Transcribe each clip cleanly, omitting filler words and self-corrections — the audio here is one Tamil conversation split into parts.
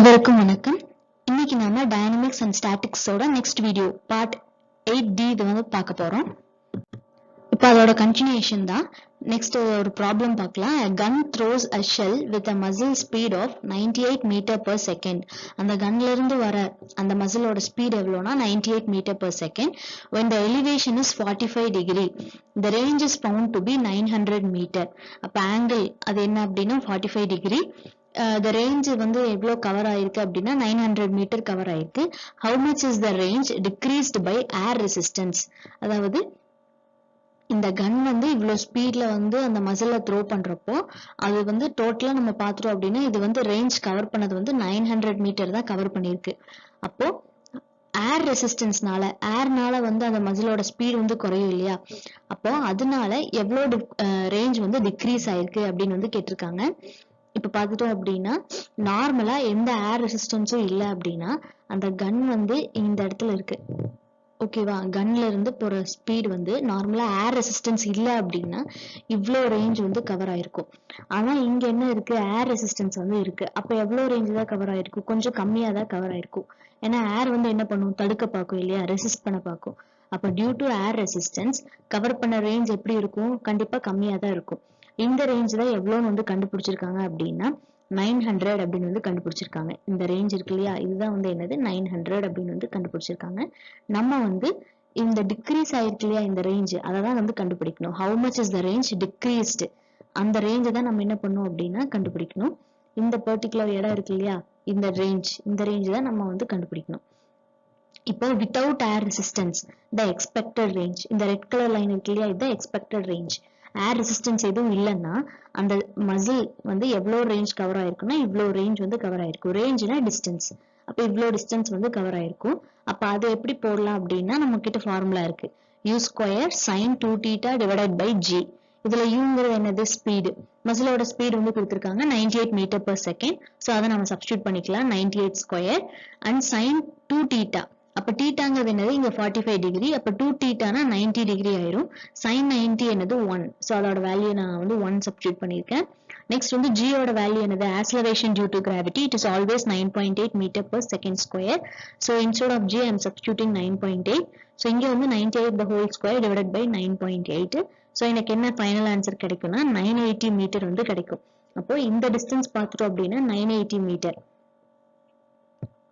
அனைவருக்கும் வணக்கம். இன்னைக்கு நாம டைனமிக்ஸ் அண்ட் ஸ்டாட்டிக்ஸோட நெக்ஸ்ட் வீடியோ பார்ட் 8D இது வந்து பார்க்க போறோம். இப்போ அதோட கண்டினியூஷன் தான். நெக்ஸ்ட் ஒரு ப்ராப்ளம் பார்க்கலாம். A gun throws a shell with a muzzle speed of 98 meter per second. அந்த கன்ல இருந்து வர அந்த மசிலோட ஸ்பீட் எவ்வளோனா 98 meter per second. When the elevation is 45 degree, the range is found to be 900 meter. அப்ப ஆங்கிள் அது என்ன அப்படின்னா 45 degree. The range வந்து எவ்வளோ கவர் ஆயிருக்கு அப்படின்னா 900 மீட்டர் கவர் ஆயிருக்கு. How much is the range decreased by air resistance? அதாவது இந்த கன் வந்து இவ்வளோ ஸ்பீட்ல வந்து அந்த மசில த்ரோ பண்றப்போ அது வந்து டோட்டலா நம்ம பாத்துறோம் அப்படின்னா இது வந்து ரேஞ்ச் கவர் பண்ணது வந்து 900 மீட்டர் தான் கவர் பண்ணிருக்கு. அப்போ ஏர் ரெசிஸ்டன்ஸ்னால ஏர்னால வந்து அந்த மசிலோட ஸ்பீட் வந்து குறையும் இல்லையா, அப்போ அதனால எவ்வளோ ரேஞ்ச் வந்து டிக்ரீஸ் ஆயிருக்கு அப்படின்னு வந்து கேட்டிருக்காங்க. இப்ப பாத்துட்டோம் அப்படின்னா நார்மலா எந்த ஏர் ரெசிஸ்டன்ஸும் இல்ல அப்படின்னா அந்த கன் வந்து இந்த இடத்துல இருக்கு. ஓகேவா, கன்ல இருந்து போற ஸ்பீட் வந்து நார்மலா ஏர் ரெசிஸ்டன்ஸ் இல்ல அப்படின்னா இவ்வளோ ரேஞ்ச் வந்து கவர் ஆயிருக்கும். ஆனா இங்க என்ன இருக்கு, ஏர் ரெசிஸ்டன்ஸ் வந்து இருக்கு. அப்ப எவ்வளவு ரேஞ்ச் தான் கவர் ஆயிருக்கும், கொஞ்சம் கம்மியா தான் கவர் ஆயிருக்கும். ஏன்னா ஏர் வந்து என்ன பண்ணும், தடுக்க பார்க்கும் இல்லையா, ரெசிஸ்ட் பண்ண பார்க்கும். அப்ப due to air resistance cover பண்ண ரேஞ்ச் எப்படி இருக்கும், கண்டிப்பா கம்மியா தான் இருக்கும். இந்த ரேஞ்ச் தான் எவ்வளோன்னு வந்து கண்டுபிடிச்சிருக்காங்க அப்படின்னா 900 அப்படின்னு வந்து கண்டுபிடிச்சிருக்காங்க. இந்த ரேஞ்ச் இருக்கு இல்லையா, இதுதான் வந்து என்னது 900 அப்படின்னு வந்து கண்டுபிடிச்சிருக்காங்க. நம்ம வந்து இந்த டிக்ரீஸ் ஆயிருக்கு இல்லையா இந்த ரேஞ்ச், அதை தான் வந்து கண்டுபிடிக்கணும். How much is the range decreased, அந்த ரேஞ்சை தான் நம்ம என்ன பண்ணணும் அப்படின்னா கண்டுபிடிக்கணும். இந்த பர்டிகுலர் இடம் இருக்கு இல்லையா, இந்த ரேஞ்ச் தான் நம்ம வந்து கண்டுபிடிக்கணும். இப்போ வித்தவுட் ஏர் ரெசிஸ்டன்ஸ் த எக்ஸ்பெக்டட் ரேஞ்ச், இந்த ரெட் கலர் லைன் இருக்கு இல்லையா, இதுதான் எக்ஸ்பெக்டட் ரேஞ்ச். ஏர் ரெசிஸ்டன்ஸ் எதுவும் இல்லைன்னா அந்த மசில் வந்து எவ்வளோ ரேஞ்ச் கவர் ஆயிருக்குன்னா இவ்வளோ ரேஞ்ச் வந்து கவர் ஆயிருக்கும். ரேஞ்ச்னா டிஸ்டன்ஸ், அப்போ இவ்வளோ டிஸ்டன்ஸ் வந்து கவர் ஆயிருக்கும். அப்ப அதை எப்படி போடலாம் அப்படின்னா நம்ம கிட்ட ஃபார்முலா இருக்கு, u square sin 2θ divided by g. இதுல யூங்கிறது என்னது, ஸ்பீடு. மசிலோட ஸ்பீடு வந்து கொடுத்துருக்காங்க 98 மீட்டர் per செகண்ட். ஸோ அதை நம்ம சப்ஸ்டியூட் பண்ணிக்கலாம், 98 ஸ்கொயர் அண்ட் sin 2θ. அப்ப தீட்டாங்கிறது என்னது, இங்க 45 டிகிரி. அப்ப 2θனா 90 டிகிரி ஆயிரும். sin 90 என்னது 1. ஸோ அதோட வேல்யூ நான் வந்து 1 சப்ஸ்டியூட் பண்ணியிருக்கேன். நெக்ஸ்ட் வந்து g ஓட வேல்யூ என்னது, acceleration due to gravity, it is always 9.8 metre per second square. So instead of g I am substituting 9.8. So இங்க வந்து 98 the whole square divided by 9.8. So எனக்கு என்ன ஃபைனல் ஆன்சர் கிடைக்கும்னா 980 மீட்டர் வந்து கிடைக்கும். அப்போ இந்த டிஸ்டன்ஸ் பார்த்துட்டோம் அப்படின்னா 980 மீட்டர்.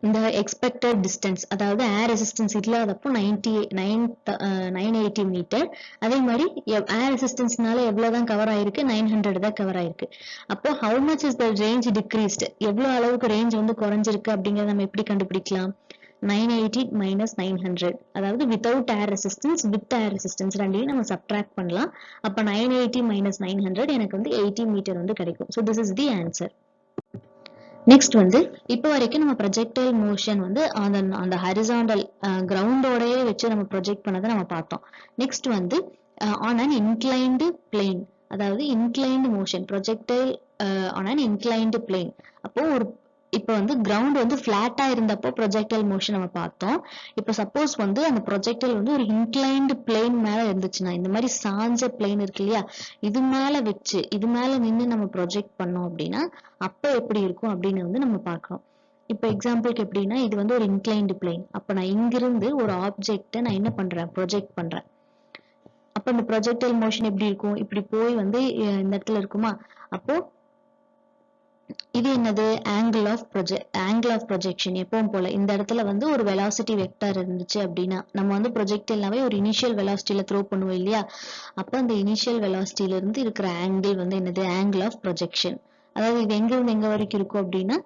இந்த எக்ஸ்பெக்டட் டிஸ்டன்ஸ், அதாவது ஏர் ரெசிஸ்டன்ஸ் இல்லாதப்போ 980 மீட்டர். அதே மாதிரி ஏர் ரெசிஸ்டன்ஸ்னால எவ்வளவுதான் கவர் ஆயிருக்கு, 900 தான் கவர் ஆயிருக்கு. அப்போ how much is the range decreased, எவ்வளவு அளவுக்கு ரேஞ்ச் வந்து குறைஞ்சிருக்கு அப்படிங்கறத நம்ம எப்படி கண்டுபிடிக்கலாம், 980 மைனஸ் 900, அதாவது without air resistance with air resistance ரெண்டையும் நம்ம சப்ட்ராக்ட் பண்ணலாம். அப்ப 980 மைனஸ் 900 எனக்கு வந்து 80 மீட்டர் வந்து கிடைக்கும். So this is the answer. Next வந்து இப்போ வரைக்கும் நம்ம ப்ரொஜெக்டைல் மோஷன் வந்து அந்த ஹரிசாண்டல் கிரவுண்டோடயே வச்சு நம்ம ப்ரொஜெக்ட் பண்ணதை நம்ம பார்த்தோம். நெக்ஸ்ட் வந்து ஆன் அன் இன்க்ளைன்டு பிளேன், அதாவது inclined motion projectile on an inclined plane. அப்போ இப்போ வந்து கிரவுண்ட் வந்து பிளாட்டா இருந்தப்போ ப்ரொஜெக்டைல் மோஷன் நம்ம பார்த்தோம். இப்போ சப்போஸ் வந்து அந்த ப்ரொஜெக்டைல் வந்து ஒரு இன்க்ளைன்டு பிளேன் மேல இருந்துச்சுன்னா, இந்த மாதிரி சாஞ்ச பிளேன் இருக்கு இல்லையா, இது மேல வச்சு இது மேல நின்று நம்ம ப்ரொஜெக்ட் பண்ணோம் அப்படின்னா அப்ப எப்படி இருக்கும் அப்படின்னு வந்து நம்ம பார்க்கணும். இப்போ எக்ஸாம்பிளுக்கு எப்படின்னா, இது வந்து ஒரு இன்க்ளைன்டு பிளேன். அப்ப நான் இங்கிருந்து ஒரு ஆப்ஜெக்டை நான் என்ன பண்றேன், ப்ரொஜெக்ட் பண்றேன். அப்ப இந்த ப்ரொஜெக்டைல் மோஷன் எப்படி இருக்கும், இப்படி போய் வந்து இந்த இடத்துல இருக்குமா. அப்போ இது என்னது, ஆங்கிள் ஆஃப் ப்ரொஜெக்ஷன். எப்பவும் போல இந்த இடத்துல வந்து ஒரு வெலாசிட்டி வெக்டர் இருந்துச்சு அப்படின்னா நம்ம வந்து ப்ரொஜெக்டைல்னாவே ஒரு இனிஷியல் வெலாசிட்டியில த்ரோ பண்ணுவோம் இல்லையா, அப்ப அந்த இனிஷியல் வெலாசிட்டியில இருந்து இருக்கிற ஆங்கிள் வந்து என்னது, ஆங்கிள் ஆஃப் ப்ரொஜெக்ஷன். அதாவது இது எங்க இருந்து எங்க வரைக்கும் இருக்கும் அப்படின்னா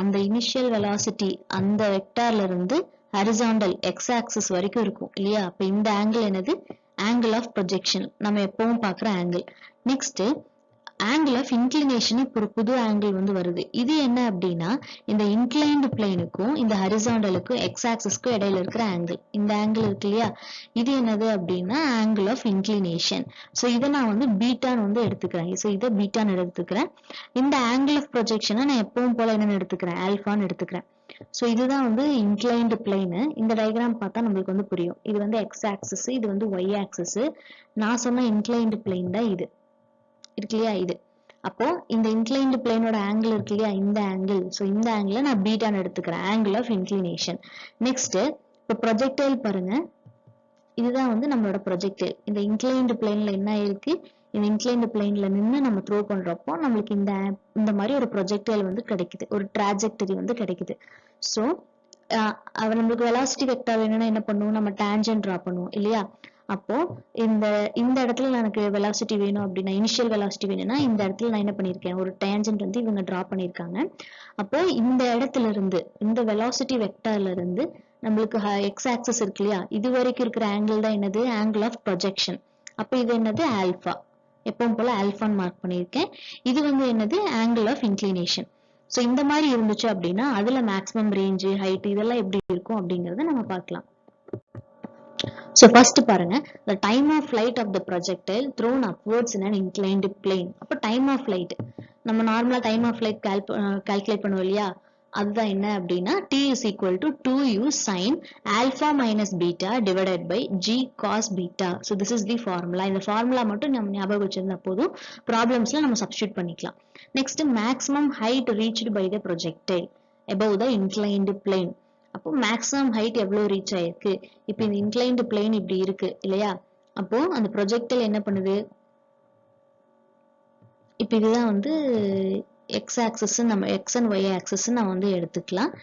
அந்த இனிஷியல் வெலாசிட்டி அந்த வெக்டார்ல இருந்து ஹரிசாண்டல் எக்ஸ் ஆக்சிஸ் வரைக்கும் இருக்கும் இல்லையா. அப்ப இந்த ஆங்கிள் என்னது, ஆங்கிள் ஆஃப் ப்ரொஜெக்ஷன், நம்ம எப்பவும் பாக்குற angle. Next angle of inclination, இப்போ ஒரு புது ஆங்கிள் வந்து வருது. இது என்ன அப்படின்னா இந்த இன்க்ளைன்டு பிளேனுக்கும் இந்த ஹரிசாண்டலுக்கும் எக்ஸ் ஆக்சிஸ்க்கும் இடையில இருக்கிற ஆங்கிள், இந்த ஆங்கிள் இருக்கு இல்லையா, இது என்னது அப்படின்னா ஆங்கிள் ஆஃப் இன்க்ளினேஷன். ஸோ இதை நான் வந்து பீட்டான்னு வந்து எடுத்துக்கிறேன். ஸோ இதை பீட்டான்னு எடுத்துக்கிறேன். இந்த ஆங்கிள் ஆஃப் ப்ரொஜெக்ஷனை நான் எப்பவும் போல என்னன்னு எடுத்துக்கிறேன், ஆல்பான்னு எடுத்துக்கிறேன். ஸோ இதுதான் வந்து இன்க்ளைன்டு பிளேனு. இந்த டயக்ராம் பார்த்தா நம்மளுக்கு வந்து புரியும். இது வந்து எக்ஸ் ஆக்சிஸ், இது வந்து ஒய் ஆக்சிஸ். நான் சொன்ன இன்க்ளைன்டு பிளேன் தான் இது இருக்கு இல்லையா இது. அப்போ இந்த இன்க்ளைன்டு பிளேனோட ஆங்கிள் இருக்கு இல்லையா, இந்த ஆங்கிள். ஸோ இந்த ஆங்கிளை நான் பீட்டான்னு எடுத்துக்கிறேன், ஆங்கிள் ஆஃப் இன்க்ளினேஷன். நெக்ஸ்ட் இப்போ ப்ரொஜெக்டைல் பாருங்க, இதுதான் வந்து நம்மளோட ப்ரொஜெக்டைல். இந்த இன்க்ளைன்டு பிளேன்ல என்ன இருக்கு, இந்த இன்க்ளைன்டு பிளேன்ல நின்று நம்ம த்ரோ பண்றப்போ நம்மளுக்கு இந்த மாதிரி ஒரு ப்ரொஜெக்டைல் வந்து கிடைக்குது, ஒரு ட்ராஜெக்டரி வந்து கிடைக்குது. ஸோ நம்மளுக்கு வெலாசிட்டி வெக்டார் வேணும்னா என்ன பண்ணுவோம், நம்ம டேஞ்சன்ட் டிரா பண்ணுவோம் இல்லையா. அப்போ இந்த இடத்துல எனக்கு வெலாசிட்டி வேணும் அப்படின்னா, இனிஷியல் வெலாசிட்டி வேணும்னா இந்த இடத்துல நான் என்ன பண்ணிருக்கேன், ஒரு டேஞ்சன்ட் வந்து இவங்க டிரா பண்ணிருக்காங்க. அப்போ இந்த இடத்துல இருந்து, இந்த வெலாசிட்டி வெக்டார்ல இருந்து நம்மளுக்கு எக்ஸ் ஆக்சஸ் இருக்கு இல்லையா, இது வரைக்கும் இருக்கிற ஆங்கிள் தான் என்னது, ஆங்கிள் ஆஃப் ப்ரொஜெக்ஷன். அப்போ இது என்னது, ஆல்பா. எப்பவும் போல ஆல்பான்னு மார்க் பண்ணியிருக்கேன். இது வந்து என்னது, ஆங்கிள் ஆஃப் இன்க்ளினேஷன். ஸோ இந்த மாதிரி இருந்துச்சு அப்படின்னா அதுல மேக்ஸிமம் ரேஞ்சு, ஹைட் இதெல்லாம் எப்படி இருக்கும் அப்படிங்கறத நம்ம பார்க்கலாம். So first பாருங்க, the time of flight of the projectile thrown upwards in an inclined plane. அப்ப time of flight நம்ம நார்மலா time of flight calculate பண்ணுவோம் இல்லையா, அதுதான் என்ன அப்படின்னா t is equal to 2u sin alpha minus beta divided by g cos beta. So this is the formula. இந்த formula மட்டும் நம்ம ஞாபகம் வச்சிருந்தா போதும், ப்ராப்ளம்ஸ்ல நம்ம சப்ஸ்டியூட் பண்ணிக்கலாம். Next maximum height reached by the projectile above the inclined plane. அப்போ மேக்ஸிமம் ஹைட் எவ்வளவு ரீச் ஆயிருக்கு, இப்போ இந்த இன்க்ளைன்டு பிளேன் இப்படி இருக்கு இல்லையா, அப்போ அந்த ப்ரொஜெக்டைல் என்ன பண்ணுது, இப்போ இதுதான் வந்து எக்ஸ் ஆக்சஸ், நம்ம எக்ஸ் அண்ட் ஒய் ஆக்சஸ் நம்ம வந்து எடுத்துக்கலாம்.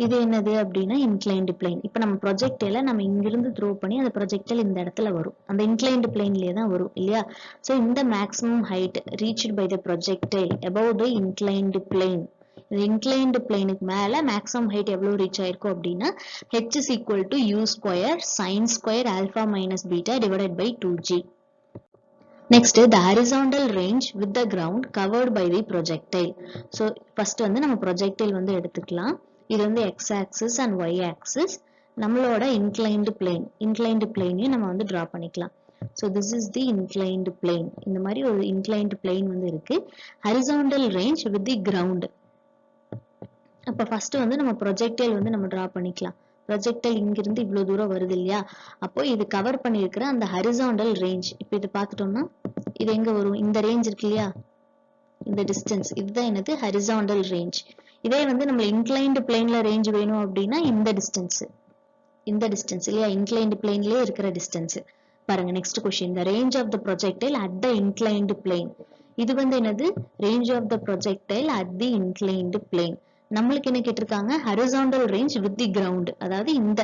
இது என்னது அப்படின்னா இன்க்ளைன்டு பிளேன். இப்போ நம்ம ப்ரொஜெக்டைல நம்ம இங்கிருந்து த்ரோ பண்ணி அந்த ப்ரொஜெக்டைல் இந்த இடத்துல வரும், அந்த இன்க்ளைன்டு பிளேன்லயே தான் வரும் இல்லையா. ஸோ இந்த maximum height reached by the projectile above the inclined plane. இந்த இன்க்ளைன்டு பிளேனுக்கு மேல மேக்ஸிமம் ஹைட் எவ்வளவு ரீச் ஆயிருக்கும் அப்படின்னா h is equal to u square sin square alpha minus beta divided by 2g. Next, the horizontal range with the ground covered by the projectile. So first வந்து நம்ம projectile வந்து எடுத்துக்கலாம். இது வந்து x axis and y axis. நம்மளோட inclined plane நம்ம வந்து draw பண்ணிக்கலாம். So this is the inclined plane. இந்த மாதிரி ஒரு inclined plane வந்து இருக்கு. Horizontal range with the ground. அப்ப ஃபர்ஸ்ட் வந்து நம்ம ப்ரொஜெக்டைல் வந்து நம்ம டிரா பண்ணிக்கலாம். ப்ரொஜெக்டைல் இங்கிருந்து இவ்வளவு தூரம் வருது இல்லையா, அப்போ இது கவர் பண்ணியிருக்கிற அந்த ஹரிசாண்டல் ரேஞ்ச், இப்போ இது பார்த்துட்டோம்னா இது எங்க வரும், இந்த ரேஞ்ச் இருக்கு இல்லையா, இந்த டிஸ்டன்ஸ், இதுதான் என்னது ஹரிசாண்டல் ரேஞ்ச். இதே வந்து நம்ம இன்க்ளைன்டு பிளேன்ல ரேஞ்ச் வேணும் அப்படின்னா இந்த டிஸ்டன்ஸ் இல்லையா, இன்க்ளைன்டு பிளேன்லயே இருக்கிற டிஸ்டன்ஸ். பாருங்க next question, the range of the projectile at the inclined plane. இது வந்து என்னது, range of the projectile at the inclined plane. நம்மளுக்கு என்ன கேட்டிருக்காங்க, horizontal range with the ground, அதாவது இந்த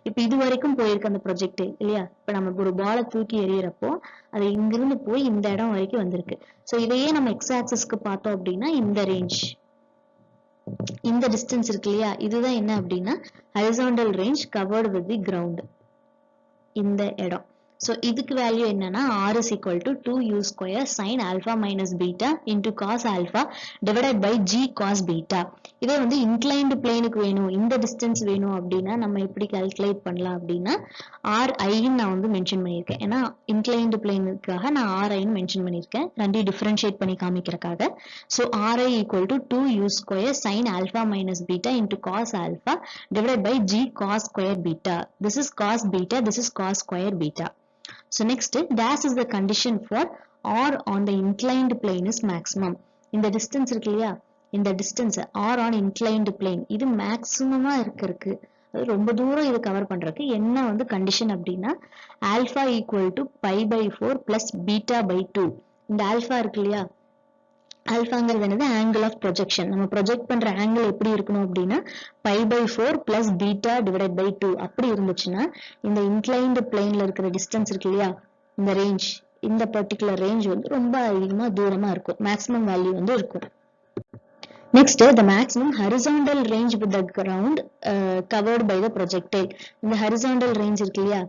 இப்ப இது வரைக்கும் போயிருக்கு அந்த ப்ரொஜெக்டைல் இல்லையா. இப்ப நம்ம ஒரு பாலை தூக்கி எறியறப்போ அது இங்கிருந்து போய் இந்த இடம் வரைக்கும் வந்திருக்கு. சோ இதையே நம்ம எக்ஸ் ஆக்சிஸ்க்கு பார்த்தோம் அப்படின்னா இந்த ரேஞ்ச், இந்த டிஸ்டன்ஸ் இருக்கு இல்லையா, இதுதான் என்ன அப்படின்னா horizontal range covered with the ground, இந்த இடம். So இதுக்கு வேல்யூ என்னன்னா r is equal to 2u square sin alpha minus beta into cos alpha divided by g cos beta. இதே வந்து inclined planeக்கு வேணும், இந்த distance வேணும் அப்படின்னா நம்ம எப்படி calculate பண்ணலாம் அப்படின்னா ri நான் வந்து மென்ஷன் பண்ணியிருக்கேன். ஏன்னா inclined planeக்காக நான் ri மென்ஷன் பண்ணியிருக்கேன், ரெண்டையும் டிஃபரன்ஷியேட் பண்ணி காமிக்கிறதுக்காக. So ri equal to 2u square sin alpha minus beta into cos alpha divided by g cos square beta. This is cos beta, this is cos square beta. So next, dash is the condition for r on the inclined plane is maximum. இந்த distance இருக்கு இல்லையா, இந்த distance r on inclined plane இது மேக்ஸிமமா இருக்கு, அது ரொம்ப தூரம் இது கவர் பண்றதுக்கு என்ன வந்து கண்டிஷன் அப்படின்னா alpha equal to pi by 4 plus beta by 2. இந்த alpha இருக்கு இல்லையா, ஆல்பாங்கிறது என்னது, ஆங்கிள் ஆஃப் ப்ரொஜெக்ஷன். நம்ம ப்ரொஜெக்ட் பண்ற ஆங்கிள் எப்படி இருக்கணும் அப்படின்னா pi by 4 plus beta divided by 2 அப்படி இருந்துச்சுன்னா இந்த இன்க்ளைன்டு பிளேன்ல இருக்கிற டிஸ்டன்ஸ் இருக்கு இல்லையா, இந்த ரேஞ்ச், இந்த பர்டிகுலர் ரேஞ்ச் வந்து ரொம்ப அதிகமா தூரமா இருக்கும், மேக்ஸிமம் வேல்யூ வந்து இருக்கும். Next, the maximum horizontal range with the ground covered by the projectile. இந்த horizontal range இருக்கு இல்லையா,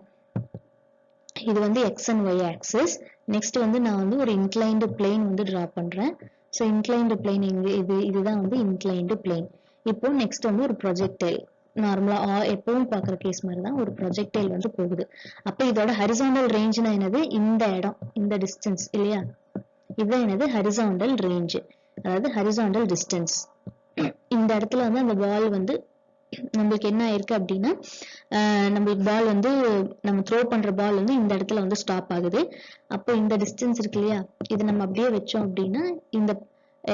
இது வந்து x and y axis. Next வந்து நான் வந்து ஒரு இன்க்ளைன்டு பிளேன் வந்து டிரா பண்றேன். ஸோ இன்க்ளைன்டு பிளேன் இங்க இதுதான் வந்து இன்க்ளைன்டு பிளேன். இப்போ நெக்ஸ்ட் வந்து ஒரு ப்ரொஜெக்டைல், நார்மலா எப்பவும் பாக்குற கேஸ் மாதிரி தான் ஒரு ப்ரொஜெக்டைல் வந்து போகுது. அப்ப இதோட ஹரிசாண்டல் ரேஞ்ச்னா என்னது, இந்த இடம், இந்த டிஸ்டன்ஸ் இல்லையா, இதுதான் என்னது ஹரிசாண்டல் ரேஞ்ச், அதாவது ஹரிசாண்டல் டிஸ்டன்ஸ். இந்த இடத்துல வந்து அந்த பால் வந்து நம்மளுக்கு என்ன ஆயிருக்கு அப்படின்னா நம்மளுக்கு பால் வந்து நம்ம த்ரோ பண்ற பால் வந்து இந்த இடத்துல வந்து ஸ்டாப் ஆகுது. அப்போ இந்த டிஸ்டன்ஸ் இருக்கு இல்லையா, இது நம்ம அப்படியே வச்சோம் அப்படின்னா இந்த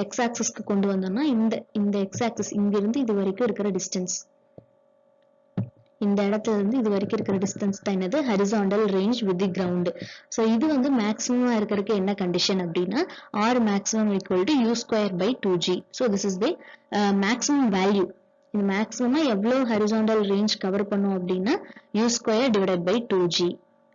எக்ஸ் ஆக்சிஸ்க்கு கொண்டு வந்தோம்னா இந்த எக்ஸ் ஆக்சிஸ் இங்க இருந்து இது வரைக்கும் இருக்கிற டிஸ்டன்ஸ், இந்த இடத்துல இருந்து இது வரைக்கும் இருக்கிற டிஸ்டன்ஸ் தான் என்னது horizontal range with the ground. So இது வந்து மேக்ஸிமம் இருக்கிறதுக்கு என்ன கண்டிஷன் அப்படின்னா R maximum equal to you square by 2g. So this is the maximum value. இது மேக்ஸிமமா எவ்வளவு ஹரிசாண்டல் ரேஞ்ச் கவர் பண்ணும் அப்படின்னா you square divided by 2g.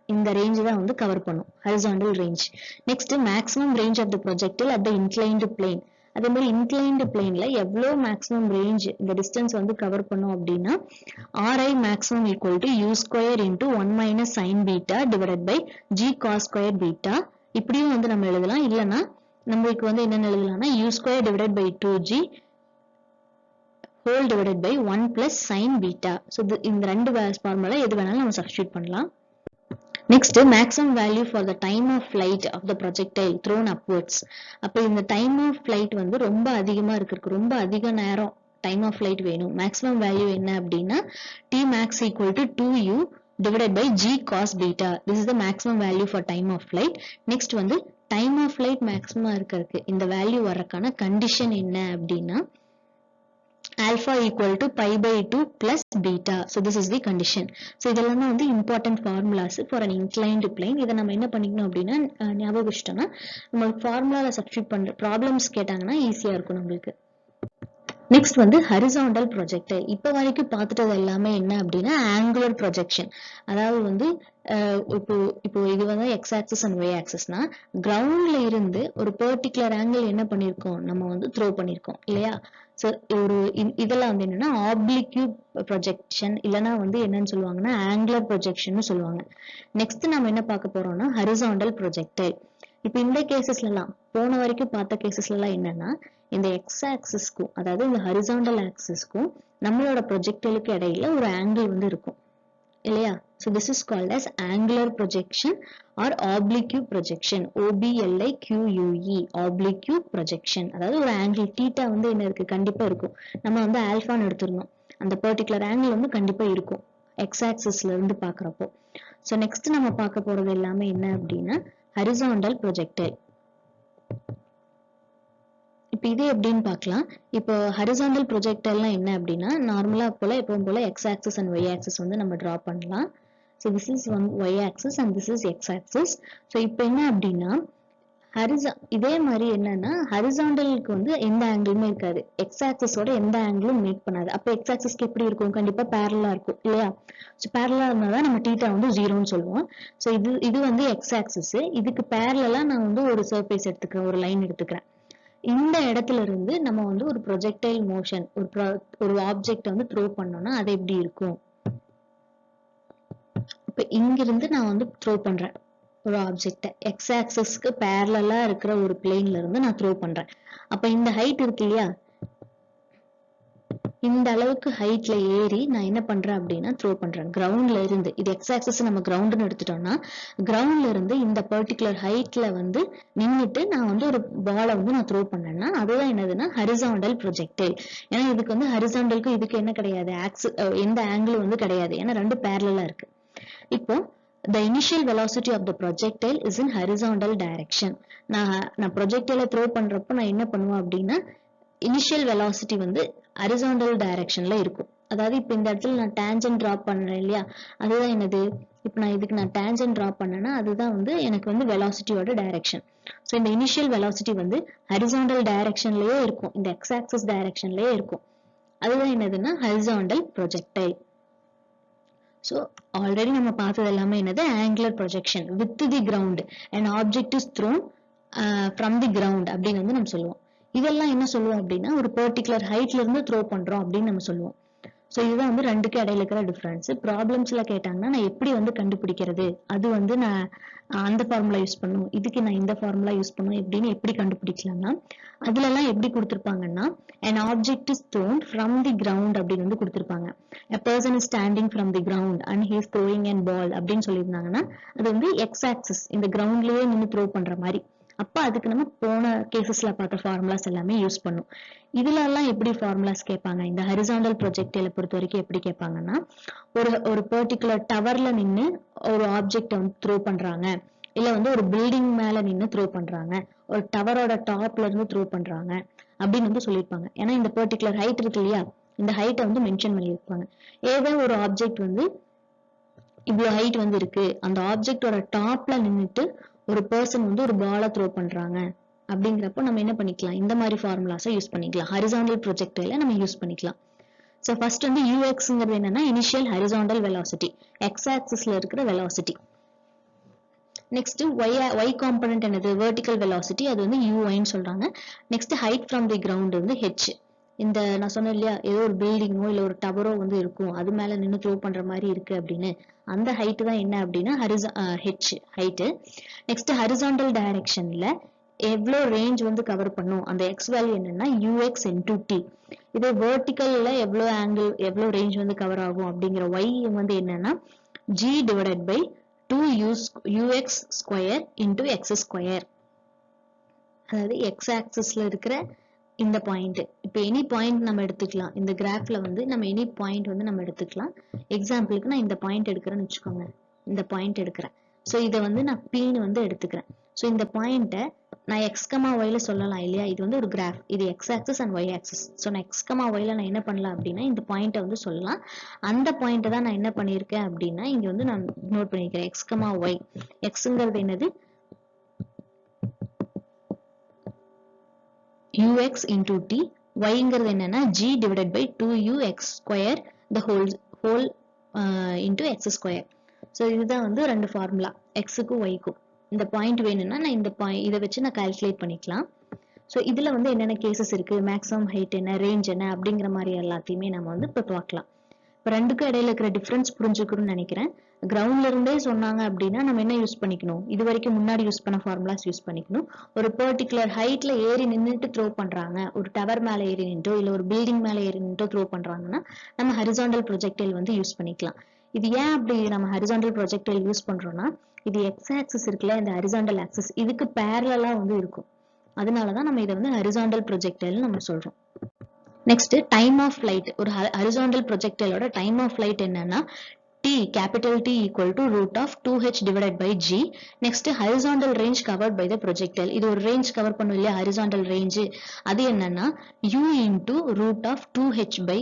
இந்த ரேஞ்ச் தான் வந்து கவர் பண்ணும் horizontal range. Next maximum range of the projectile at the inclined plane. அதே மாதிரி இன்க்ளைன்டு பிளேன்ல எவ்வளவு மேக்ஸிமம் ரேஞ்ச் இந்த டிஸ்டன்ஸ் வந்து கவர் பண்ணும் அப்படின்னா Ri maximum equal to you square into 1 minus sine beta divided by G cos square beta. இப்படியும் வந்து நம்ம எழுதலாம். இல்லைன்னா நம்மளுக்கு வந்து என்னென்ன எழுதலாம்னா U square divided by 2g whole divided by 1 plus sine beta. So இந்த ரெண்டு ஃபார்முலா எது வேணாலும் நம்ம சப்ஸ்டியூட் பண்ணலாம். Next, maximum value for the time of flight of the projectile thrown upwards. அப்ப இந்த time of flight வந்து ரொம்ப அதிகமா இருக்கு, ரொம்ப அதிக நேரம் time of flight வேணும். maximum value என்ன அப்படின்னா T max equal to 2u divided by g cos beta. This is the maximum value for time of flight. Next வந்து time of flight maximum இருக்கு, இந்த வேல்யூ வரக்கான கண்டிஷன் என்ன அப்படின்னா alpha equal to pi by 2 plus beta. So this is the condition. So இதெல்லாம் வந்து important formulas for an inclined plane. இதை நம்ம என்ன பண்ணிக்கணும் அப்படின்னா ஞாபகம் வச்சுட்டோம்னா நம்ம ஃபார்முலால சப்ஸ்டியூட் பண்ற ப்ராப்ளம்ஸ் கேட்டாங்கன்னா ஈஸியா இருக்கும் நம்மளுக்கு. நெக்ஸ்ட் வந்து ஹரிசாண்டல் ப்ரொஜெக்டைல். இப்போ வரைக்கும் பார்த்துட்டது எல்லாமே என்ன அப்படின்னா ஆங்குலர் ப்ரொஜெக்ஷன். அதாவது வந்து இப்போ இது வந்து எக்ஸ் ஆக்சிஸ் அண்ட் ஒய் ஆக்சிஸ்னா கிரவுண்ட்ல இருந்து ஒரு பர்டிகுலர் ஆங்கிள் என்ன பண்ணிருக்கோம் நம்ம வந்து த்ரோ பண்ணிருக்கோம் இல்லையா. ஸோ இதெல்லாம் வந்து என்னன்னா ஆப்ளிக்யூ ப்ரொஜெக்ஷன் இல்லைன்னா வந்து என்னன்னு சொல்லுவாங்கன்னா ஆங்குலர் ப்ரொஜெக்ஷன் சொல்லுவாங்க. நெக்ஸ்ட் நம்ம என்ன பார்க்க போறோம்னா ஹரிசாண்டல் ப்ரொஜெக்டைல். இப்ப இந்த கேசஸ்ல எல்லாம் போன வரைக்கும் பார்த்த கேசஸ்ல எல்லாம் என்னன்னா இந்த எக்ஸ் ஆக்சிஸ்க்கும் அதாவது இந்த ஹரிசாண்டல் ஆக்சிஸ்க்கும் நம்மளோட ப்ரொஜெக்டைலுக்கு இடையில ஒரு ஆங்கிள் வந்து இருக்கும் இல்லையா. So this is called as angular projection or oblique projection. OBLIQUE oblique projection. அதாவது ஒரு ஆங்கிள் தீட்டா வந்து என்ன இருக்கு கண்டிப்பா இருக்கும். நம்ம வந்து ஆல்பான்னு எடுத்துருந்தோம், அந்த பர்டிகுலர் ஆங்கிள் வந்து கண்டிப்பா இருக்கும் எக்ஸ் ஆக்சிஸ்ல இருந்து பாக்குறப்போ. ஸோ நெக்ஸ்ட் நம்ம பார்க்க போறது எல்லாமே என்ன அப்படின்னா ஹரிசாண்டல் ப்ரொஜெக்டைல். இப்போ இது எப்படின்னு பார்க்கலாம். இப்போ ஹரிசாண்டல் ப்ரொஜெக்டைல்னா என்ன அப்படின்னா நார்மலா போல எப்பவும் போல X axis and Y axis வந்து நம்ம டிரா பண்ணலாம். So this is one Y axis and this is X axis. So இப்போ என்ன அப்படின்னா இதே மாதிரி என்னன்னா ஹரிசாண்டலுக்கு வந்து எந்த ஆங்கிளுமே இருக்காது, எக்ஸ் ஆக்சிஸோட எந்த ஆங்கிளும் மீட் பண்ணாது. அப்போ எக்ஸ் ஆக்சிஸ்க்கு எப்படி இருக்கும் கண்டிப்பா பேரலா இருக்கும் இல்லையா. ஸோ பேரலா இருந்தாதான் நம்ம தீட்டா வந்து 0ன்னு சொல்லுவோம். ஸோ இது வந்து எக்ஸ் ஆக்சிஸ், இதுக்கு பேரலா நான் வந்து ஒரு சர்ஃபேஸ் எடுத்துக்கிறேன், ஒரு லைன் எடுத்துக்கிறேன். இந்த இடத்துல இருந்து நம்ம வந்து ஒரு ப்ரொஜெக்டைல் மோஷன் ஒரு ஆப்ஜெக்ட் வந்து த்ரோ பண்ணோம்னா அது எப்படி இருக்கும். இப்ப இங்கிருந்து நான் வந்து த்ரோ பண்றேன் ஒரு ஆப்ஜெக்ட, எக்ஸ் ஆக்சிஸ்க்கு பேரலா இருக்கிற ஒரு பிளேன்ல இருந்து நான் த்ரோ பண்றேன். அப்ப இந்த ஹைட் இருக்கு இல்லையா, இந்த அளவுக்கு ஹைட்ல ஏறி நான் என்ன பண்றேன் அப்படின்னா த்ரோ பண்றேன் கிரவுண்ட்ல இருந்து. இது எக்ஸ் ஆக்சிஸ் நம்ம கிரவுண்ட்னு எடுத்துட்டோம்னா கிரவுண்ட்ல இருந்து இந்த பர்டிகுலர் ஹைட்ல வந்து நின்னுட்டு நான் வந்து ஒரு பாலை வந்து நான் த்ரோ பண்ணேன்னா அதுதான் என்னதுன்னா ஹரிசாண்டல் ப்ரொஜெக்டைல். ஏன்னா இதுக்கு வந்து ஹரிசாண்டலுக்கும் இதுக்கு என்ன கிடையாது, எந்த ஆங்கிள் வந்து கிடையாது, ஏன்னா ரெண்டு பேரலா இருக்கு. இப்போ the initial velocity of the projectile is in horizontal direction. நான் ப்ரொஜெக்டைல த்ரோ பண்றப்போ நான் என்ன பண்ணுவேன் அப்படின்னா இனிஷியல் வெலாசிட்டி வந்து ஹரிசாண்டல் டைரக்ஷன்ல இருக்கும். அதாவது இப்ப இந்த இடத்துல நான் டேஞ்சன்ட் டிராப் பண்றேன் இல்லையா, அதுதான் என்னது, இப்ப நான் இதுக்கு நான் டேஞ்சன்ட் டிராப் பண்ணேன்னா அதுதான் வந்து எனக்கு வந்து வெலாசிட்டியோட டைரக்ஷன். ஸோ இந்த இனிஷியல் வெலாசிட்டி வந்து ஹரிசாண்டல் டைரக்ஷன்லயே இருக்கும், இந்த எக்ஸ் ஆக்சிஸ் டைரக்ஷன்லயே இருக்கும். அதுதான் என்னதுன்னா ஹரிசாண்டல் ப்ரொஜெக்டைல். ஸோ ஆல்ரெடி நம்ம பார்த்தது எல்லாமே என்னது angular projection with the ground and object is thrown from the ground அப்படின்னு வந்து நம்ம சொல்லுவோம். இதெல்லாம் என்ன சொல்லுவோம் அப்படின்னா ஒரு பர்டிகுலர் ஹைட்ல இருந்து த்ரோ பண்றோம் அப்படின்னு நம்ம சொல்லுவோம். ஸோ இதுதான் வந்து ரெண்டுக்கு இடையில இருக்கிற டிஃபரன்ஸ். ப்ராப்ளம்ஸ்ல கேட்டாங்கன்னா நான் எப்படி வந்து கண்டுபிடிக்கிறது, அது வந்து நான் அந்த ஃபார்முலா யூஸ் பண்ணும், இதுக்கு நான் இந்த ஃபார்முலா யூஸ் பண்ணும் எப்படின்னு எப்படி கண்டுபிடிக்கலாம்னா அதுல எல்லாம் எப்படி கொடுத்திருப்பாங்கன்னா an object is thrown from the ground அப்படின்னு வந்து கொடுத்திருப்பாங்க. a person is standing from the ground and he is throwing an ball அப்படின்னு சொல்லியிருந்தாங்கன்னா அது வந்து எக்ஸ் ஆக்சிஸ் இந்த கிரவுண்ட்லயே நின்று த்ரோ பண்ற மாதிரி. அப்ப அதுக்கு நம்ம போன கேசஸ்ல பார்த்த ஃபார்முலாஸ் எல்லாமே யூஸ் பண்ணும். இதுல எல்லாம் எப்படி ஃபார்முலாஸ் கேட்பாங்க, இந்த ஹரிசாண்டல் ப்ரொஜெக்டைல பொறுத்த வரைக்கும் எப்படி கேட்பாங்கன்னா ஒரு பர்டிகுலர் டவர்ல நின்று ஒரு ஆப்ஜெக்ட் வந்து த்ரோ பண்றாங்க இல்ல வந்து ஒரு பில்டிங் மேல நின்னு த்ரோ பண்றாங்க, ஒரு டவரோட டாப்ல இருந்து த்ரோ பண்றாங்க அப்படின்னு வந்து சொல்லியிருப்பாங்க. ஏன்னா இந்த பர்டிகுலர் ஹைட் இருக்கு இல்லையா, இந்த ஹைட்டை வந்து மென்ஷன் பண்ணியிருப்பாங்க. ஏதோ ஒரு ஆப்ஜெக்ட் வந்து இவ்வளவு ஹைட் வந்து இருக்கு, அந்த ஆப்ஜெக்டோட டாப்ல நின்னுட்டு ஒரு பர்சன் வந்து ஒரு பாலை த்ரோ பண்றாங்க அப்படிங்கிறப்போ நம்ம என்ன பண்ணிக்கலாம், இந்த மாதிரி ஃபார்முலாஸை யூஸ் பண்ணிக்கலாம். ஹரிசாண்டல் ப்ரொஜெக்டைல நம்ம யூஸ் பண்ணிக்கலாம். ஸோ ஃபர்ஸ்ட் வந்து யூஎக்ஸ்ங்கிறது என்னன்னா இனிஷியல் ஹரிசாண்டல் வெலாசிட்டி, எக்ஸ் ஆக்சிஸ்ல இருக்கிற வெலாசிட்டி. நெக்ஸ்ட் ஒய் காம்பனன்ட் என்னது, வெர்டிகல் வெலாசிட்டி, அது வந்து யூஒய்ன்னு சொல்றாங்க. Next height from the ground வந்து ஹெச். இந்த நான் சொன்னேன் இல்லையா, ஏதோ ஒரு பில்டிங்கோ இல்ல ஒரு டவரோ வந்து இருக்கும், அது மேல நின்று த்ரோ பண்ற மாதிரி இருக்கு அப்படின்னு, அந்த ஹைட் தான் என்ன அப்படின்னா ஹெச் ஹைட்டு. நெக்ஸ்ட் ஹரிசாண்டல் டைரக்ஷன்ல எவ்வளோ ரேஞ்ச் வந்து கவர் பண்ணும், அந்த எக்ஸ் வேல்யூ என்னன்னா யூஎக்ஸ் இன்டூ டி. இது வெர்டிகல்ல எவ்வளோ ஆங்கிள் எவ்வளோ ரேஞ்ச் வந்து கவர் ஆகும் அப்படிங்கிற ஒய் வந்து என்னன்னா G divided by 2ux square into X square. அதாவது எக்ஸ் ஆக்சிஸ்ல இருக்கிற இந்த பாயிண்ட். இப்போ எனி பாயிண்ட் நம்ம எடுத்துக்கலாம், இந்த கிராஃப்ல வந்து நம்ம எனி பாயிண்ட் வந்து நம்ம எடுத்துக்கலாம். எக்ஸாம்பிளுக்கு நான் இந்த பாயிண்ட் எடுக்கிறேன்னு வச்சுக்கோங்க, இந்த பாயிண்ட் எடுக்கிறேன். ஸோ இதை வந்து நான் பீன்னு வந்து எடுத்துக்கிறேன். ஸோ இந்த பாயிண்ட்டை நான் எக்ஸ் கமா ஒய்ல சொல்லலாம் இல்லையா, இது வந்து ஒரு கிராஃப், இது X axis and Y axis. So நான் எக்ஸ் கமா ஒய்ல நான் என்ன பண்ணலாம் அப்படின்னா இந்த பாயிண்ட்டை வந்து சொல்லலாம். அந்த பாயிண்ட்டை தான் நான் என்ன பண்ணியிருக்கேன் அப்படின்னா இங்க வந்து நான் நோட் பண்ணிக்கிறேன், எக்ஸ் கமா ஒய். எக்ஸுங்கிறது என்னது ux into t, yங்கிறது என்னன்னா g divided by 2ux square the whole into x square. So இதுதான் வந்து ரெண்டு ஃபார்முலா, எக்ஸுக்கும் ஒய்க்கும். இந்த பாயிண்ட் வேணும்னா நான் இதை வச்சு நான் கால்குலேட் பண்ணிக்கலாம். ஸோ இதுல வந்து என்னென்ன கேசஸ் இருக்கு, மேக்ஸிமம் ஹைட் என்ன, ரேஞ்ச் என்ன அப்படிங்கிற மாதிரி எல்லாத்தையுமே நம்ம வந்து இப்போ பார்க்கலாம். இப்போ ரெண்டுக்கும் இடையில இருக்கிற டிஃபரன்ஸ் புரிஞ்சுக்கணும்னு நினைக்கிறேன். கிரவுண்ட்ல இருந்தே சொன்னாங்க அப்படின்னா நம்ம என்ன யூஸ் பண்ணிக்கணும், இது வரைக்கும் முன்னாடி யூஸ் பண்ண ஃபார்முலாஸ் யூஸ் பண்ணிக்கணும். ஒரு பர்டிகுலர் ஹைட்ல ஏறி நின்றுட்டு த்ரோ பண்றாங்க, ஒரு டவர் மேல ஏறி நின்றோ இல்ல ஒரு பில்டிங் மேல ஏறி நின்றோ த்ரோ பண்றாங்கன்னா நம்ம ஹரிசாண்டல் ப்ரொஜெக்டைல் வந்து யூஸ் பண்ணிக்கலாம். இது ஏன் அப்படி நம்ம ஹரிசாண்டல் ப்ரொஜெக்டைல் யூஸ் பண்றோம்னா, இது எக்ஸ் ஆக்சிஸ் இருக்குல்ல, இந்த ஹரிசாண்டல் ஆக்சிஸ் இதுக்கு பேரலா வந்து இருக்கும். அதனாலதான் நம்ம இதை வந்து ஹரிசாண்டல் ப்ரொஜெக்டைல் நம்ம சொல்றோம். Next time of flight. ஒரு ஹரிசாண்டல் ப்ரொஜெக்டைலோட டைம் ஆஃப் ஃபிளைட் என்னன்னா t, capital T equal to root of 2h divided by g. Next horizontal range covered by the projectile. இது ஒரு range cover பண்ணும் இல்லையா, horizontal range, அது என்னன்னா u into root of 2h by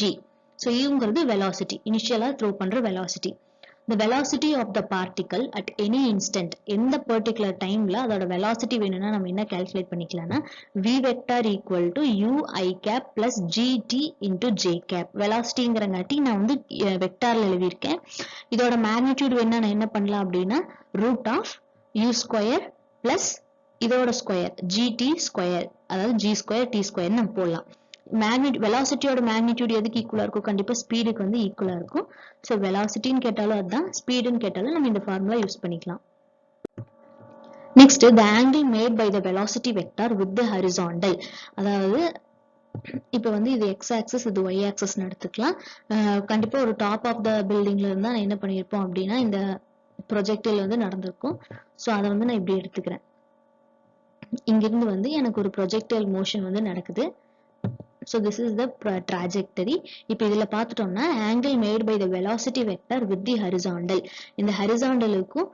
g. So uங்கிறது velocity, initially throw பண்ற velocity. The velocity of the particle at any instant, எந்த particular timeல அதோட velocity வேணும்னா நம்ம என்ன calculate பண்ணிக்கலாம்னா v vector equal to u I cap plus gt into j cap. velocityங்கிறங்காட்டி நான் வந்து வெக்டார்ல எழுதியிருக்கேன். இதோட magnitude வேணும்னா நான் என்ன பண்ணலாம் அப்படின்னா root of u square plus இதோட ஸ்கொயர் gt ஸ்கொயர், அதாவது g ஸ்கொயர் t ஸ்கொயர் நம்ம போடலாம். வெலாசிட்டியோட மேக்னிடியூட் எதுக்கு ஈக்குவலா இருக்கும், கண்டிப்பா ஸ்பீடுக்கு வந்து ஈக்குவலா இருக்கும். ஸோ வெலாசிட்டின்னு கேட்டாலும் அதுதான், ஸ்பீடுன்னு கேட்டாலும் நம்ம இந்த ஃபார்முலா யூஸ் பண்ணிக்கலாம். Next the angle made by the velocity vector with the horizontal. அதாவது இப்போ வந்து இது எக்ஸ் ஆக்சிஸ் இது ஒய் ஆக்சிஸ் எடுத்துக்கலாம். கண்டிப்பா ஒரு டாப் ஆஃப் த பில்டிங்ல இருந்தா நான் என்ன பண்ணியிருப்போம் அப்படின்னா இந்த ப்ரொஜெக்டைல் வந்து நடந்திருக்கும். ஸோ அதை வந்து நான் இப்படி எடுத்துக்கிறேன். இங்கிருந்து வந்து எனக்கு ஒரு ப்ரொஜெக்டைல் மோஷன் வந்து நடக்குது. So this is the trajectory. இப்போ இதுல பார்த்துட்டோம்னா angle made by the velocity vector with the horizontal. இந்த ஹரிசாண்டலுக்கும்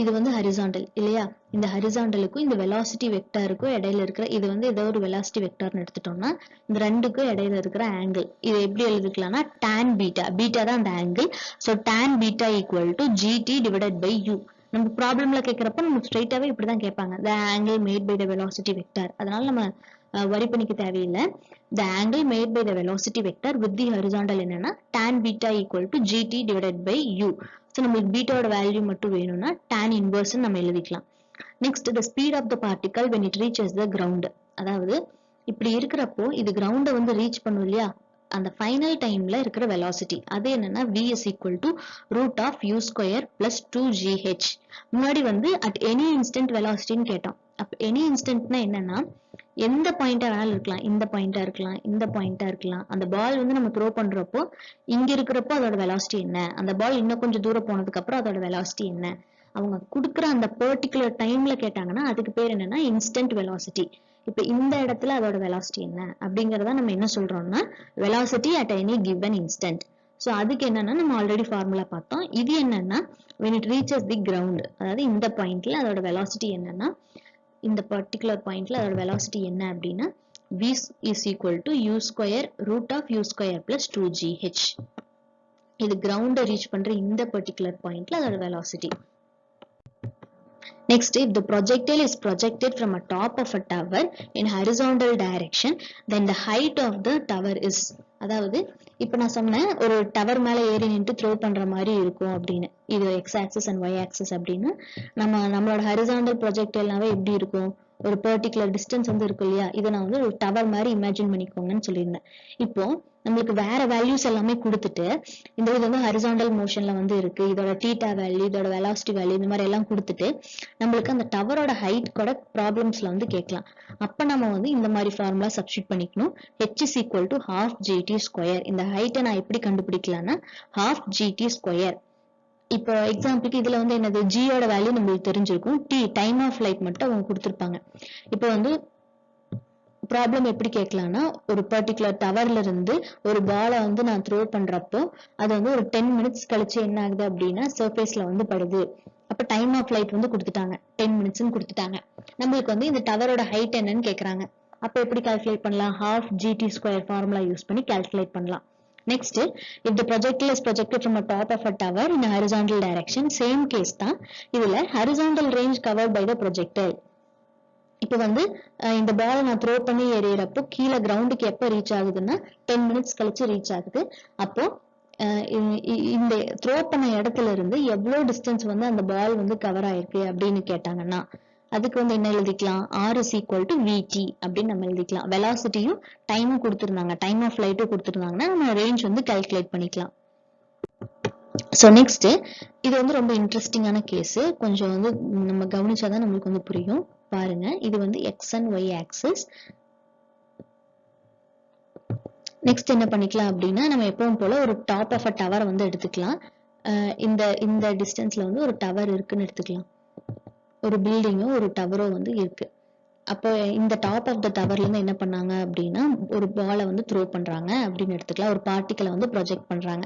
இது வந்து ஹரிசாண்டல் இல்லையா, இந்த ஹரிசாண்டலுக்கும் இந்த வெலாசிட்டி வெக்டாருக்கும் இடையில இருக்கிற இது வந்து ஏதோ ஒரு வெலாசிட்டி வெக்டார்னு எடுத்துட்டோம்னா இந்த ரெண்டுக்கும் இடையில இருக்கிற ஆங்கிள் இது எப்படி எழுதிக்கலாம்னா tan பீட்டா, பீட்டா தான் அந்த angle. So tan beta equal to gt divided by u. நம்ம ப்ராப்ளம்ல கேட்கிறப்ப நமக்கு ஸ்ட்ரெயிட்டாவே இப்படிதான் கேட்பாங்க, the angle made by the velocity vector. அதனால நம்ம வரி பண்ணிக்க தேவையில்லை. the angle made by the velocity vector with the horizontal என்னன்னா tan beta equal to gt divided by u. So நம்மளுக்கு பீட்டாவோட வேல்யூ மட்டும் வேணும்னா tan inverse நம்ம எழுதிக்கலாம். Next the speed of the particle when it reaches the ground. அதாவது இப்படி இருக்கிறப்போ இது கிரவுண்டை வந்து ரீச் பண்ணும் இல்லையா, அந்த ஃபைனல் டைம்ல இருக்கிற வெலாசிட்டி அது என்னன்னா v is equal to root of u square plus 2gh. முன்னாடி வந்து at any instant velocityன்னு கேட்டோம். அப்ப எனி இன்ஸ்டன்ட்னா என்னன்னா எந்த பாயிண்டா வேணாலும் இருக்கலாம், இந்த பாயிண்டா இருக்கலாம், இந்த பாயிண்டா இருக்கலாம். அந்த பால் வந்து நம்ம த்ரோ பண்றப்போ இங்க இருக்கிறப்போ அதோட வெலாசிட்டி என்ன, அந்த பால் இன்னும் கொஞ்சம் தூரம் போனதுக்கு அப்புறம் அதோட வெலாசிட்டி என்ன, அவங்க கொடுக்குற அந்த பர்டிகுலர் டைம்ல கேட்டாங்கன்னா அதுக்கு பேர் என்னன்னா இன்ஸ்டன்ட் வெலாசிட்டி. இப்ப இந்த இடத்துல அதோட வெலாசிட்டி என்ன அப்படிங்கறத நம்ம என்ன சொல்றோம்னா velocity at any given instant. So அதுக்கு என்னன்னா நம்ம ஆல்ரெடி ஃபார்முலா பார்த்தோம். இது என்னன்னா when it reaches the ground, அதாவது இந்த பாயிண்ட்ல அதோட வெலாசிட்டி என்னன்னா, இந்த பர்டிகுலர் பாயிண்ட்ல அதோட வெலாசிட்டி என்ன அப்படின்னா v is equal to u square root of u square plus 2gh. இது கிரவுண்டை ரீச் பண்ற இந்த பர்டிகுலர் பாயிண்ட்ல அதோட velocity. Next, if the projectile is projected from a top of a tower in horizontal direction, then the height of the tower is, அதாவது இப்ப நான் சொன்னேன் ஒரு டவர் மேல ஏறி நின்று த்ரோ பண்ற மாதிரி இருக்கும் அப்படின்னு, இது X axis and Y axis அப்படின்னு. நம்மளோட ஹரிசாண்டல் ப்ரொஜெக்டைல்னாவே எப்படி இருக்கும், ஒரு பர்டிகுலர் டிஸ்டன்ஸ் வந்து இருக்கும் இல்லையா, இதை நான் வந்து ஒரு டவர் மாதிரி இமேஜின் பண்ணிக்கோங்கன்னு சொல்லியிருந்தேன். இப்போ நம்மளுக்கு வேற வேல்யூஸ் எல்லாமே கொடுத்துட்டு இந்த இது வந்து ஹரிசாண்டல் மோஷன்ல வந்து இருக்கு, இதோட தீட்டா வேல்யூ, இதோட வெலாசிட்டி வேல்யூ, இந்த மாதிரி எல்லாம் கொடுத்துட்டு நம்மளுக்கு அந்த டவரோட ஹைட் கூட ப்ராப்ளம்ஸ்ல வந்து கேட்கலாம். அப்ப நம்ம வந்து இந்த மாதிரி ஃபார்முலா சப்ஸ்டிட் பண்ணிக்கணும். h is equal to half gt square. இந்த ஹைட்டை நான் எப்படி கண்டுபிடிக்கலாம்னா half gt square. இப்போ எக்ஸாம்பிளுக்கு இதுல வந்து என்னது, ஜியோட வேல்யூ நம்மளுக்கு தெரிஞ்சிருக்கும், டி டைம் ஆஃப் லைட் மட்டும் அவங்க கொடுத்துருப்பாங்க. இப்போ வந்து ப்ராப்ளம் எப்படி கேட்கலாம்னா, ஒரு பர்டிகுலர் டவர்ல இருந்து ஒரு பாலை வந்து நான் த்ரோ பண்றப்போ அது வந்து ஒரு 10 minutes கழிச்சு என்ன ஆகுது அப்படின்னா சர்ஃபேஸ்ல வந்து படுது. அப்ப டைம் ஆஃப் லைட் வந்து கொடுத்துட்டாங்க, 10 minutes கொடுத்துட்டாங்க. நம்மளுக்கு வந்து இந்த டவரோட ஹைட் என்னன்னு கேக்குறாங்க. அப்ப எப்படி கால்குலேட் பண்ணலாம், half gt square formula use பண்ணி கால்குலேட் பண்ணலாம். Next, if the projectile is projected from a top of a tower in a horizontal direction, same case தான். இதுல horizontal range covered by the projectile. இப்போ வந்து இந்த பால் நான் த்ரோ பண்ணி எறியறப்போ கீழே கிரவுண்டுக்கு எப்போ ரீச் ஆகுதுன்னா 10 minutes கழிச்சு ரீச் ஆகுது. அப்போ இந்த த்ரோ பண்ண இடத்துல இருந்து எவ்வளவு டிஸ்டன்ஸ் வந்து அந்த பால் வந்து கவர் ஆயிருக்கு அப்படின்னு கேட்டாங்கன்னா அதுக்கு வந்து என்ன எழுதிக்கலாம், r is equal to vt அப்படின்னு நம்ம எழுதிக்கலாம். வெலாசிட்டியும் டைமும் கொடுத்துருந்தாங்க, டைம் ஆஃப் லைட்டும் கொடுத்துருந்தாங்கன்னா நம்ம ரேஞ்ச் வந்து கால்குலேட் பண்ணிக்கலாம். ஸோ நெக்ஸ்ட் இது வந்து ரொம்ப இன்ட்ரெஸ்டிங்கான கேஸ், கொஞ்சம் வந்து நம்ம கவனிச்சாதான் நம்மளுக்கு வந்து புரியும். பாருங்க, இது வந்து எக்ஸ் அண்ட் ஒய் ஆக்சிஸ். நெக்ஸ்ட் என்ன பண்ணிக்கலாம் அப்படின்னா நம்ம எப்பவும் போல ஒரு டாப் ஆஃப் அ டவர் வந்து எடுத்துக்கலாம். இந்த டிஸ்டன்ஸ்ல வந்து ஒரு டவர் இருக்குன்னு எடுத்துக்கலாம், ஒரு பில்டிங்கோ ஒரு டவரோ வந்து இருக்கு. அப்போ இந்த டாப் ஆஃப் த டவர்ல இருந்து என்ன பண்ணாங்க அப்படின்னா ஒரு பாலை வந்து த்ரோ பண்றாங்க அப்படின்னு எடுத்துக்கலாம். ஒரு பார்ட்டிகளை வந்து ப்ரொஜெக்ட் பண்றாங்க.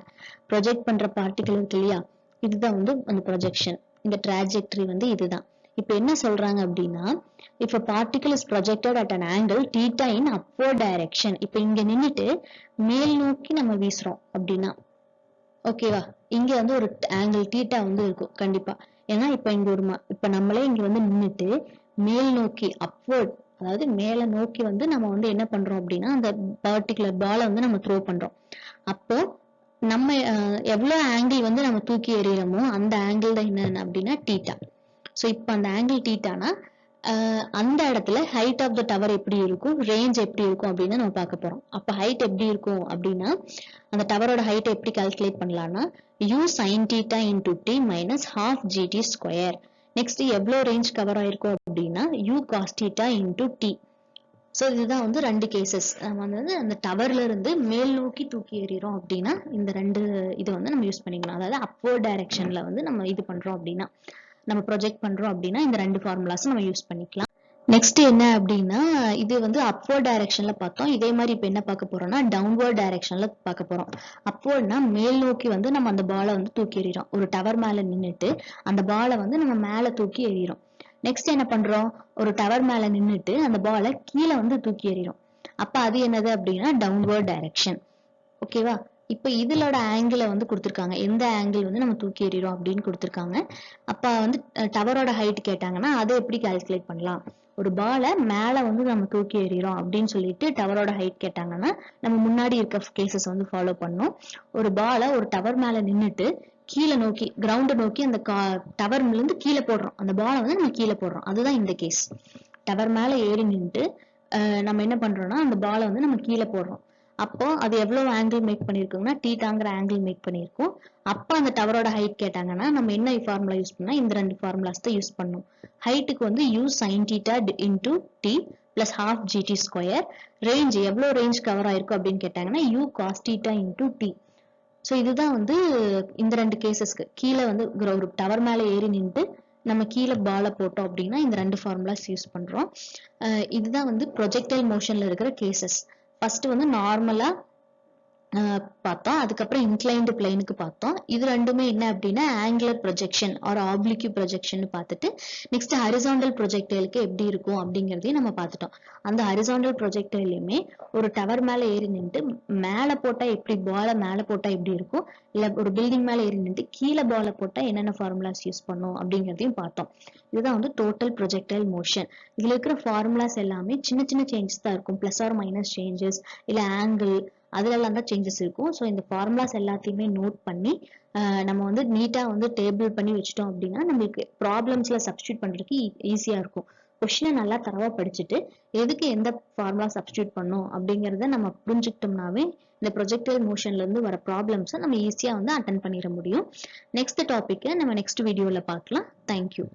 ப்ரொஜெக்ட் பண்ற பார்ட்டிகள் இருக்கு இல்லையா, இதுதான் வந்து அந்த ப்ரொஜெக்ஷன். இந்த டிராஜெக்டரி வந்து இதுதான். இப்ப என்ன சொல்றாங்க அப்படின்னா, if a particle is projected at an angle theta in upward direction, இப்ப இங்க நின்னுட்டு மேல் நோக்கி நம்ம வீசுறோம் அப்படின்னா ஓகேவா, இங்க வந்து ஒரு ஆங்கிள் தீட்டா வந்து இருக்கும் கண்டிப்பா. ஏன்னா இப்ப இங்க ஒரு இப்ப நம்மளே இங்க வந்து நின்னுட்டு மேல் நோக்கி அப்வர்ட், அதாவது மேல நோக்கி வந்து நம்ம வந்து என்ன பண்றோம் அப்படின்னா அந்த பர்டிகுலர் பாலை வந்து நம்ம த்ரோ பண்றோம். அப்போ நம்ம எவ்வளவு ஆங்கிள் வந்து நம்ம தூக்கி எறிகிறோமோ அந்த ஆங்கிள் தான் என்ன அப்படின்னா தீட்டா. ஸோ இப்போ அந்த ஆங்கிள் தீட்டானா அந்த இடத்துல ஹைட் ஆஃப் த டவர் எப்படி இருக்கும், ரேஞ்ச் எப்படி இருக்கும் அப்படின்னு நம்ம பார்க்க போறோம். அப்ப ஹைட் எப்படி இருக்கும் அப்படின்னா அந்த டவரோட ஹைட் எப்படி கால்குலேட் பண்ணலாம்னா u sin theta into t minus half gt square. Next எவ்வளவு ரேஞ்ச் கவர் ஆயிருக்கும் அப்படின்னா u cos theta into t. So இதுதான் வந்து ரெண்டு கேசஸ். நம்ம வந்து அந்த டவர்ல இருந்து மேல் நோக்கி தூக்கி எறிகிறோம் அப்படின்னா இந்த ரெண்டு இது வந்து நம்ம யூஸ் பண்ணிக்கலாம். அதாவது அப்வர்ட் டைரக்ஷன்ல வந்து நம்ம இது பண்றோம் அப்படின்னா, நம்ம ப்ரொஜெக்ட் பண்றோம் அப்படின்னா இந்த ரெண்டு ஃபார்முலாஸ் நம்ம யூஸ் பண்ணிக்கலாம். நெக்ஸ்ட் என்ன அப்படின்னா இது வந்து அப்வர்ட் டைரக்ஷன்ல பார்த்தோம். இதே மாதிரி இப்ப என்ன பார்க்க போறோம்னா டவுன்வர்ட் டைரக்ஷன்ல பார்க்க போறோம். அப்வர்ட்னா மேல் நோக்கி வந்து நம்ம அந்த பாலை வந்து தூக்கி எறிகிறோம். ஒரு டவர் மேல நின்னுட்டு அந்த பாலை வந்து நம்ம மேல தூக்கி எறிகிறோம். நெக்ஸ்ட் என்ன பண்றோம், ஒரு டவர் மேல நின்னுட்டு அந்த பாலை கீழே வந்து தூக்கி எறிகிறோம். அப்ப அது என்னது அப்படின்னா டவுன்வர்ட் டைரக்ஷன். ஓகேவா, இப்ப இதுலோட ஆங்கிளை வந்து கொடுத்துருக்காங்க, எந்த ஆங்கிள் வந்து நம்ம தூக்கி எறிகிறோம் அப்படின்னு கொடுத்துருக்காங்க. அப்ப வந்து டவரோட ஹைட் கேட்டாங்கன்னா அதை எப்படி கால்குலேட் பண்ணலாம், ஒரு பாலை மேல வந்து நம்ம தூக்கி எறிகிறோம் அப்படின்னு சொல்லிட்டு டவரோட ஹைட் கேட்டாங்கன்னா நம்ம முன்னாடி இருக்க கேசஸ் வந்து ஃபாலோ பண்ணோம். ஒரு பாலை ஒரு டவர் மேல நின்னுட்டு கீழே நோக்கி கிரவுண்ட் நோக்கி அந்த டவர்ல இருந்து கீழே போடுறோம், அந்த பாலை வந்து நம்ம கீழே போடுறோம். அதுதான் இந்த கேஸ். டவர் மேல ஏறி நின்றுட்டு நம்ம என்ன பண்றோம்னா அந்த பாலை வந்து நம்ம கீழே போடுறோம். அப்போ அது எவ்வளவு ஆங்கிள் மேக் பண்ணிருக்கோம்னா தீட்டாங்கிற ஆங்கிள் மேக் பண்ணிருக்கோம். அப்போ அந்த டவரோட ஹைட் கேட்டாங்கன்னா நம்ம என்ன ஃபார்முலா யூஸ் பண்ணா இந்த ரெண்டு ஃபார்முலாஸ் தான் யூஸ் பண்ணணும். ஹைட்டுக்கு வந்து u sin theta into t plus half gt square. Range எவ்வளவு ரேஞ்ச் கவர் ஆயிருக்கும் அப்படின்னு கேட்டாங்கன்னா u cos theta into t. So இதுதான் வந்து இந்த ரெண்டு கேசஸ்க்கு கீழே வந்து ஒரு டவர் மேல ஏறி நின்று நம்ம கீழே பாலை போட்டோம் அப்படின்னா இந்த ரெண்டு ஃபார்முலாஸ் யூஸ் பண்றோம். இதுதான் வந்து ப்ரொஜெக்டைல் மோஷன்ல இருக்கிற கேசஸ். ஃபர்ஸ்ட் வந்து நார்மலா பார்த்தோம். அதுக்கப்புறம் இன்க்ளைன்டு பிளேனுக்கு பார்த்தோம். இது ரெண்டுமே என்ன அப்படின்னா angular projection or oblique projection பார்த்துட்டு நெக்ஸ்ட் ஹரிசாண்டல் ப்ரொஜெக்டைலுக்கு எப்படி இருக்கும் அப்படிங்கிறதையும் நம்ம பார்த்துட்டோம். அந்த ஹரிசாண்டல் ப்ரொஜெக்டைலையுமே ஒரு டவர் மேல ஏறி நின்று மேல போட்டா எப்படி பால மேல போட்டா எப்படி இருக்கும், இல்ல ஒரு பில்டிங் மேல ஏறி நின்று கீழே பால போட்டா என்னென்ன ஃபார்முலாஸ் யூஸ் பண்ணும் அப்படிங்கிறதையும் பார்த்தோம். இதுதான் வந்து டோட்டல் ப்ரொஜெக்டைல் மோஷன். இதுல இருக்கிற ஃபார்முலாஸ் எல்லாமே சின்ன சின்ன சேஞ்சஸ் தான் இருக்கும். பிளஸ் ஆர் மைனஸ் சேஞ்சஸ், இல்ல ஆங்கிள், அதுலலாம் தான் சேஞ்சஸ் இருக்கும். ஸோ இந்த ஃபார்முலாஸ் எல்லாத்தையுமே நோட் பண்ணி நம்ம வந்து நீட்டா வந்து டேபிள் பண்ணி வச்சுட்டோம் அப்படின்னா நம்மளுக்கு ப்ராப்ளம்ஸ்ல சப்ஸ்டியூட் பண்றதுக்கு ஈஸியா இருக்கும். கொஸ்டினை நல்லா தரவா படிச்சுட்டு எதுக்கு எந்த ஃபார்முலா சப்ஸ்டியூட் பண்ணும் அப்படிங்கறத நம்ம புரிஞ்சுக்கிட்டோம்னாவே இந்த ப்ரொஜெக்டைல் மோஷன்ல இருந்து வர ப்ராப்ளம்ஸை நம்ம ஈஸியா வந்து அட்டன் பண்ணிட முடியும். நெக்ஸ்ட் டாபிக்கை நம்ம நெக்ஸ்ட் வீடியோல பார்க்கலாம். தேங்க்யூ.